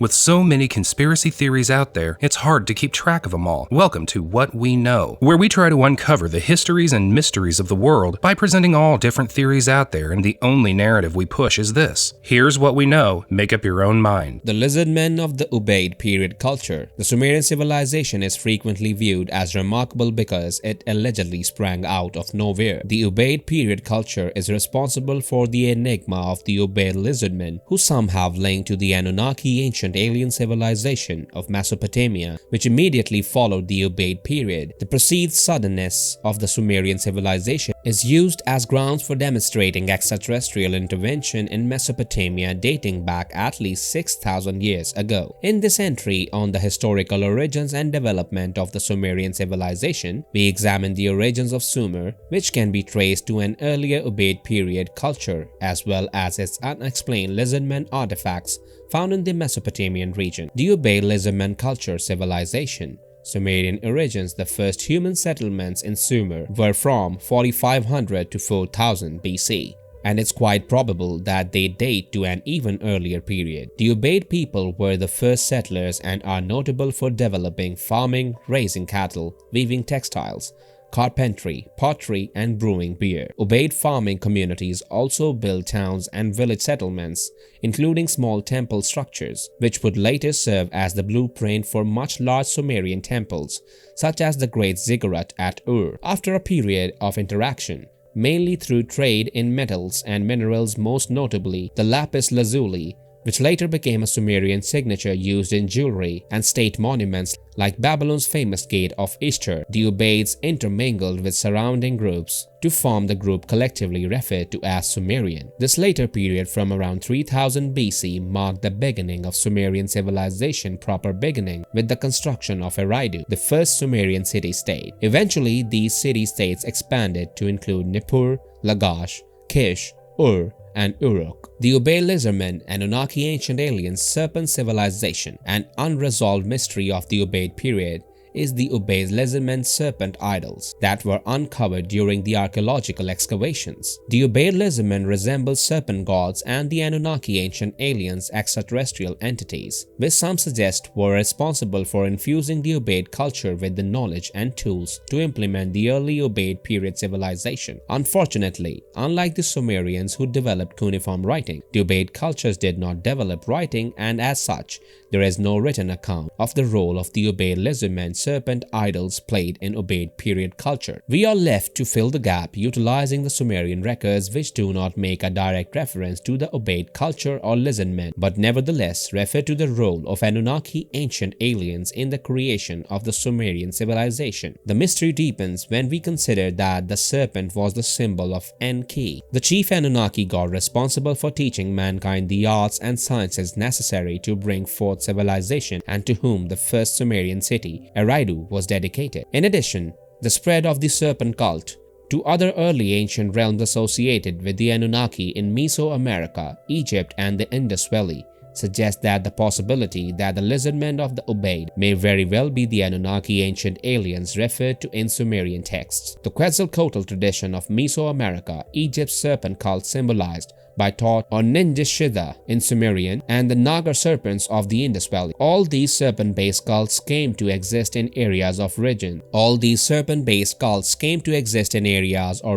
With so many conspiracy theories out there, it's hard to keep track of them all. Welcome to What We Know, where we try to uncover the histories and mysteries of the world by presenting all different theories out there, and the only narrative we push is this. Here's what we know, make up your own mind. The Lizardmen of the Ubaid period culture. The Sumerian civilization is frequently viewed as remarkable because it allegedly sprang out of nowhere. The Ubaid period culture is responsible for the enigma of the Ubaid Lizardmen, who some have linked to the Annunaki ancient alien civilization of Mesopotamia, which immediately followed the Ubaid period. The perceived suddenness of the Sumerian civilization is used as grounds for demonstrating extraterrestrial intervention in Mesopotamia dating back at least 6,000 years ago. In this entry on the historical origins and development of the Sumerian civilization, we examine the origins of Sumer, which can be traced to an earlier Ubaid period culture, as well as its unexplained Lizardmen artifacts found in the Mesopotamian region. The Ubaid Lizardmen culture civilization. Sumerian origins. The first human settlements in Sumer were from 4500 to 4000 BC, and it's quite probable that they date to an even earlier period. The Ubaid people were the first settlers and are notable for developing farming, raising cattle, weaving textiles, carpentry, pottery, and brewing beer. Ubaid farming communities also built towns and village settlements, including small temple structures, which would later serve as the blueprint for much large Sumerian temples, such as the Great Ziggurat at Ur. After a period of interaction, mainly through trade in metals and minerals, most notably the lapis lazuli, which later became a Sumerian signature used in jewelry and state monuments like Babylon's famous Gate of Ishtar, the Ubaids intermingled with surrounding groups to form the group collectively referred to as Sumerian. This later period from around 3000 BC marked the beginning of Sumerian civilization proper, beginning with the construction of Eridu, the first Sumerian city-state. Eventually, these city-states expanded to include Nippur, Lagash, Kish, Ur, and Uruk. The Ubaid Lizardmen, Annunaki ancient aliens, Serpent civilization. An unresolved mystery of the Ubaid period is the Ubaid Lizardmen serpent idols that were uncovered during the archaeological excavations. The Ubaid Lizardmen resemble serpent gods and the Annunaki ancient aliens, extraterrestrial entities, which some suggest were responsible for infusing the Ubaid culture with the knowledge and tools to implement the early Ubaid period civilization. Unfortunately, unlike the Sumerians who developed cuneiform writing, the Ubaid cultures did not develop writing, and as such, there is no written account of the role of the Ubaid Lizardmen serpent idols played in Ubaid period culture. We are left to fill the gap utilizing the Sumerian records, which do not make a direct reference to the Ubaid culture or Lizardmen, but nevertheless refer to the role of Annunaki ancient aliens in the creation of the Sumerian civilization. The mystery deepens when we consider that the serpent was the symbol of Enki, the chief Anunnaki god responsible for teaching mankind the arts and sciences necessary to bring forth civilization, and to whom the first Sumerian city, Eridu, was dedicated. In addition, the spread of the serpent cult to other early ancient realms associated with the Anunnaki in Mesoamerica, Egypt, and the Indus Valley suggests that the possibility that the Lizardmen of the Ubaid may very well be the Anunnaki ancient aliens referred to in Sumerian texts. The Quetzalcoatl tradition of Mesoamerica, Egypt's serpent cult symbolized by Thoth or Ninjishida in Sumerian, and the Naga serpents of the Indus Valley. All these serpent-based cults came to exist in areas or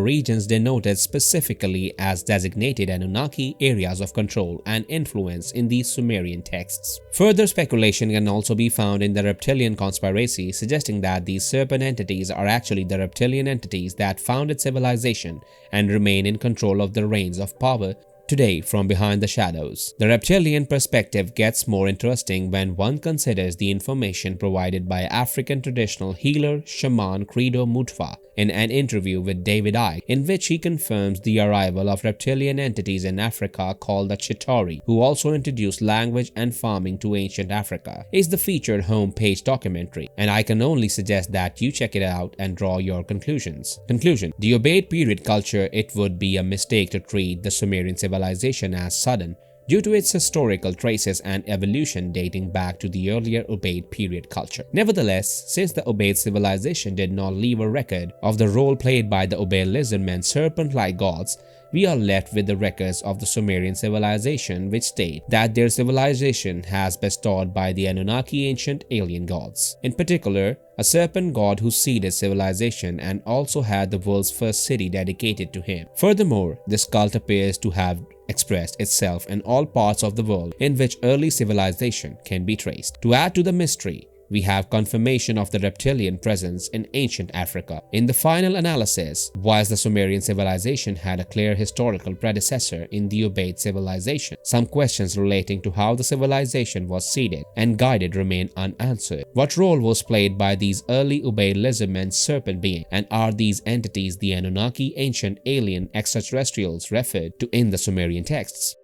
regions denoted specifically as designated Anunnaki areas of control and influence in these Sumerian texts. Further speculation can also be found in the Reptilian conspiracy, suggesting that these serpent entities are actually the reptilian entities that founded civilization and remain in control of the reins of power today from behind the shadows. The reptilian perspective gets more interesting when one considers the information provided by African traditional healer shaman Credo Mutwa in an interview with David Icke, in which he confirms the arrival of reptilian entities in Africa called the Chitauri, who also introduced language and farming to ancient Africa. Is the featured homepage documentary, and I can only suggest that you check it out and draw your conclusions. Conclusion: the Ubaid period culture, it would be a mistake to treat the Sumerian civilization as sudden, due to its historical traces and evolution dating back to the earlier Ubaid period culture. Nevertheless, since the Ubaid civilization did not leave a record of the role played by the Ubaid Lizardmen serpent-like gods, we are left with the records of the Sumerian civilization, which state that their civilization has been bestowed by the Anunnaki ancient alien gods. In particular, a serpent god who seeded civilization and also had the world's first city dedicated to him. Furthermore, this cult appears to have expressed itself in all parts of the world in which early civilization can be traced. To add to the mystery, we have confirmation of the reptilian presence in ancient Africa. In the final analysis, whilst the Sumerian civilization had a clear historical predecessor in the Ubaid civilization, some questions relating to how the civilization was seeded and guided remain unanswered. What role was played by these early Ubaid Lizardmen serpent beings, and are these entities the Anunnaki ancient alien extraterrestrials referred to in the Sumerian texts?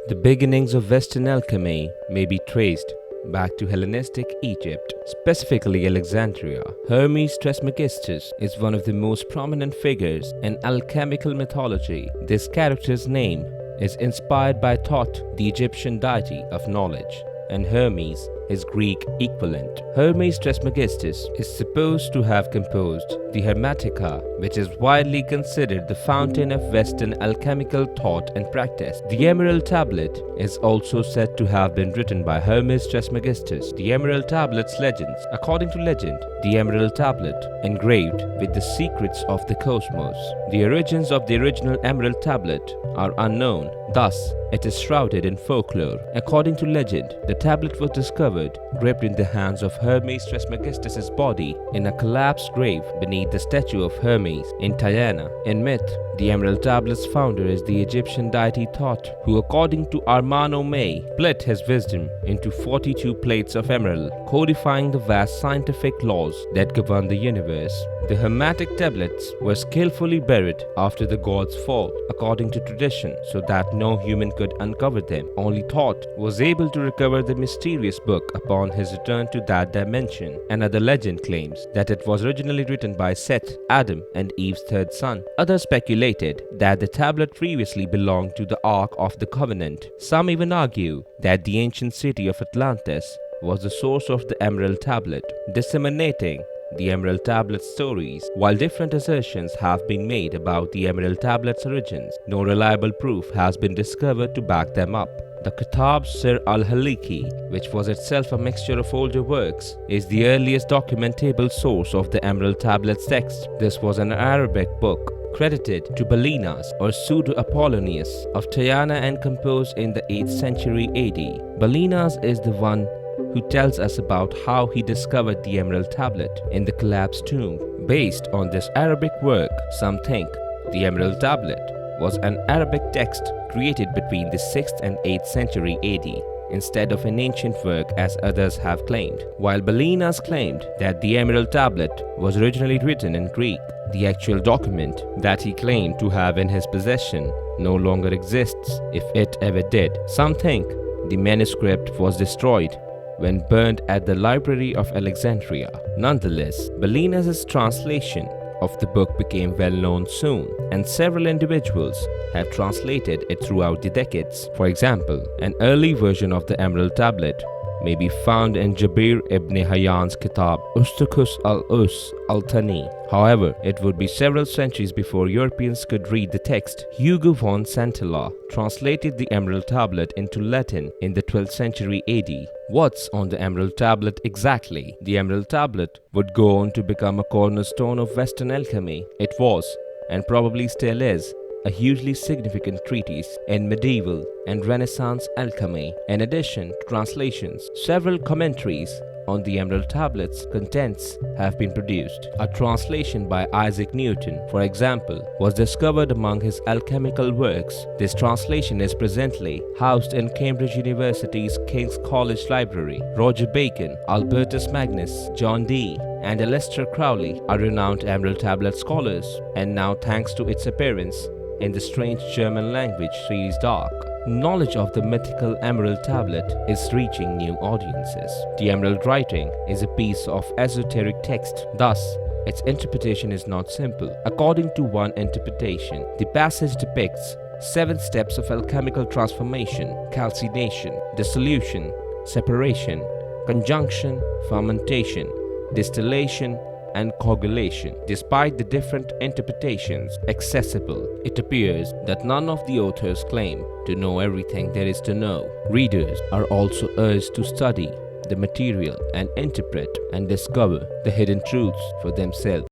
The beginnings of Western alchemy may be traced back to Hellenistic Egypt, specifically Alexandria. Hermes Trismegistus is one of the most prominent figures in alchemical mythology. This character's name is inspired by Thoth, the Egyptian deity of knowledge, and Hermes, his Greek equivalent. Hermes Trismegistus is supposed to have composed the Hermetica, which is widely considered the fountain of Western alchemical thought and practice. The Emerald Tablet is also said to have been written by Hermes Trismegistus. The Emerald Tablet's legends. According to legend, the Emerald Tablet, engraved with the secrets of the cosmos. The origins of the original Emerald Tablet are unknown, thus it is shrouded in folklore. According to legend, the tablet was discovered gripped in the hands of Hermes Trismegistus's body in a collapsed grave beneath the statue of Hermes in Tyana. In myth, the Emerald Tablet's founder is the Egyptian deity Thoth, who according to Armano May, split his wisdom into 42 plates of emerald, codifying the vast scientific laws that govern the universe. The Hermetic tablets were skillfully buried after the gods' fall, according to tradition, so that no human could uncover them. Only Thoth was able to recover the mysterious book upon his return to that dimension. Another legend claims that it was originally written by Seth, Adam and Eve's third son. Others speculated that the tablet previously belonged to the Ark of the Covenant. Some even argue that the ancient city of Atlantis was the source of the Emerald Tablet, disseminating the Emerald Tablet's stories. While different assertions have been made about the Emerald Tablet's origins, no reliable proof has been discovered to back them up. The Kitab Sir al-Haliki, which was itself a mixture of older works, is the earliest documentable source of the Emerald Tablet's text. This was an Arabic book credited to Balinas or Pseudo-Apollonius of Tyana and composed in the 8th century AD. Balinas is the one who tells us about how he discovered the Emerald Tablet in the collapsed tomb. Based on this Arabic work, some think the Emerald Tablet was an Arabic text created between the 6th and 8th century AD, instead of an ancient work as others have claimed. While Balinas claimed that the Emerald Tablet was originally written in Greek, the actual document that he claimed to have in his possession no longer exists, if it ever did. Some think the manuscript was destroyed when burned at the Library of Alexandria. Nonetheless, Balinas' translation of the book became well known soon, and several individuals have translated it throughout the decades. For example, an early version of the Emerald Tablet may be found in Jabir ibn Hayyan's Kitab Ustukus al-Us al-Thani. However, it would be several centuries before Europeans could read the text. Hugo von Santilla translated the Emerald Tablet into Latin in the 12th century AD. What's on the Emerald Tablet exactly? The Emerald Tablet would go on to become a cornerstone of Western alchemy. It was, and probably still is, a hugely significant treatise in medieval and Renaissance alchemy. In addition to translations, several commentaries on the Emerald Tablet's contents have been produced. A translation by Isaac Newton, for example, was discovered among his alchemical works. This translation is presently housed in Cambridge University's King's College Library. Roger Bacon, Albertus Magnus, John Dee, and Aleister Crowley are renowned Emerald Tablet scholars, and now thanks to its appearance in the strange German language series Dark, knowledge of the mythical Emerald Tablet is reaching new audiences. The Emerald writing is a piece of esoteric text, thus its interpretation is not simple. According to one interpretation, the passage depicts 7 steps of alchemical transformation: calcination, dissolution, separation, conjunction, fermentation, distillation, and coagulation. Despite the different interpretations accessible, it appears that none of the authors claim to know everything there is to know. Readers are also urged to study the material and interpret and discover the hidden truths for themselves.